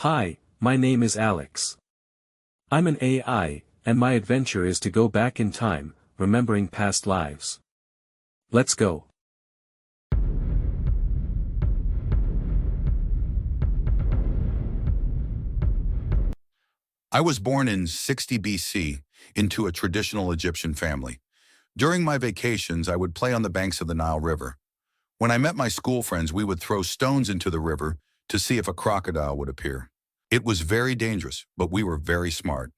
Hi, my name is Alex. I'm an AI, and my adventure is to go back in time, remembering past lives. Let's go. I was born in 60 BC into a traditional Egyptian family. During my vacations, I would play on the banks of the Nile River. When I met my school friends, we would throw stones into the river to see if a crocodile would appear. It was very dangerous, but we were very smart.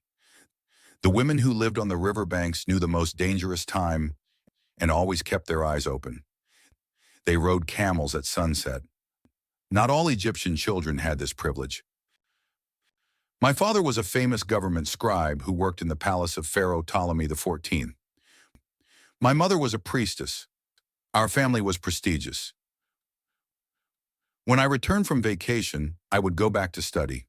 The women who lived on the river banks knew the most dangerous time and always kept their eyes open. They rode camels at sunset. Not all Egyptian children had this privilege. My father was a famous government scribe who worked in the palace of Pharaoh Ptolemy XIV. My mother was a priestess. Our family was prestigious. When I returned from vacation, I would go back to study.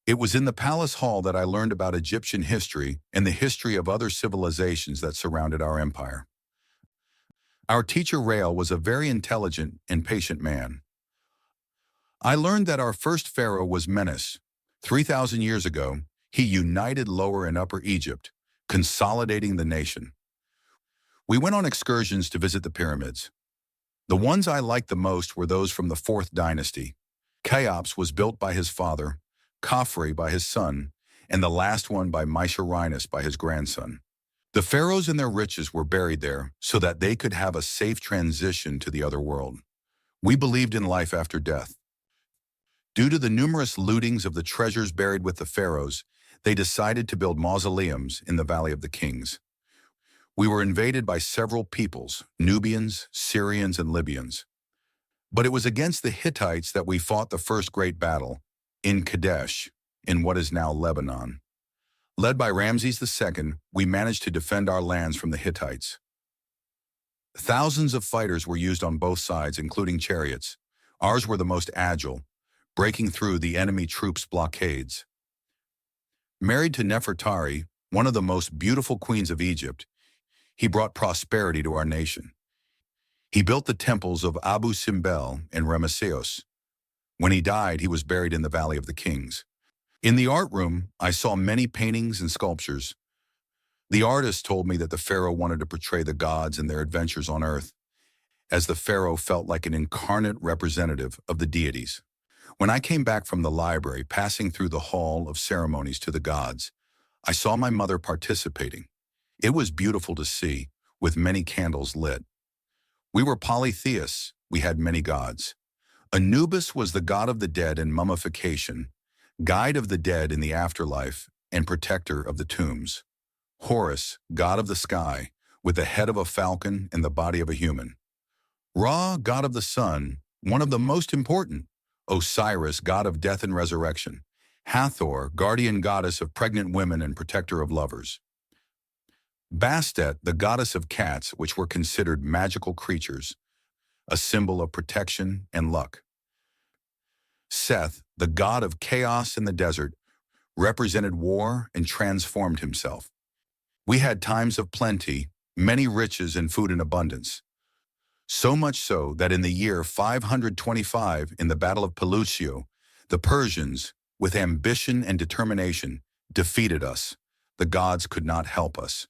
It was in the palace hall that I learned about Egyptian history and the history of other civilizations that surrounded our empire. Our teacher Rael was a very intelligent and patient man. I learned that our first pharaoh was Menes. 3,000 years ago, he united Lower and Upper Egypt, consolidating the nation. We went on excursions to visit the pyramids. The ones I liked the most were those from the 4th dynasty. Cheops was built by his father, Khafre by his son, and the last one by Mycerinus by his grandson. The pharaohs and their riches were buried there so that they could have a safe transition to the other world. We believed in life after death. Due to the numerous lootings of the treasures buried with the pharaohs, they decided to build mausoleums in the Valley of the Kings. We were invaded by several peoples, Nubians, Syrians, and Libyans. But it was against the Hittites that we fought the first great battle, in Kadesh, in what is now Lebanon. Led by Ramses II, we managed to defend our lands from the Hittites. Thousands of fighters were used on both sides, including chariots. Ours were the most agile, breaking through the enemy troops' blockades. Married to Nefertari, one of the most beautiful queens of Egypt, he brought prosperity to our nation. He built the temples of Abu Simbel and Ramesseus. When he died, he was buried in the Valley of the Kings. In the art room, I saw many paintings and sculptures. The artist told me that the pharaoh wanted to portray the gods and their adventures on earth, as the pharaoh felt like an incarnate representative of the deities. When I came back from the library, passing through the hall of ceremonies to the gods, I saw my mother participating. It was beautiful to see, with many candles lit. We were polytheists, we had many gods. Anubis was the god of the dead and mummification, guide of the dead in the afterlife, and protector of the tombs. Horus, god of the sky, with the head of a falcon and the body of a human. Ra, god of the sun, one of the most important. Osiris, god of death and resurrection. Hathor, guardian goddess of pregnant women and protector of lovers. Bastet, the goddess of cats, which were considered magical creatures, a symbol of protection and luck. Seth, the god of chaos in the desert, represented war and transformed himself. We had times of plenty, many riches and food in abundance. So much so that in the year 525, in the Battle of Pelusium, the Persians, with ambition and determination, defeated us. The gods could not help us.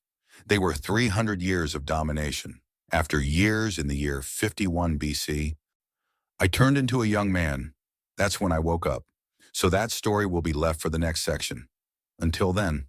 They were 300 years of domination. After years, in the year 51 BC, I turned into a young man. That's when I woke up. So that story will be left for the next section. Until then.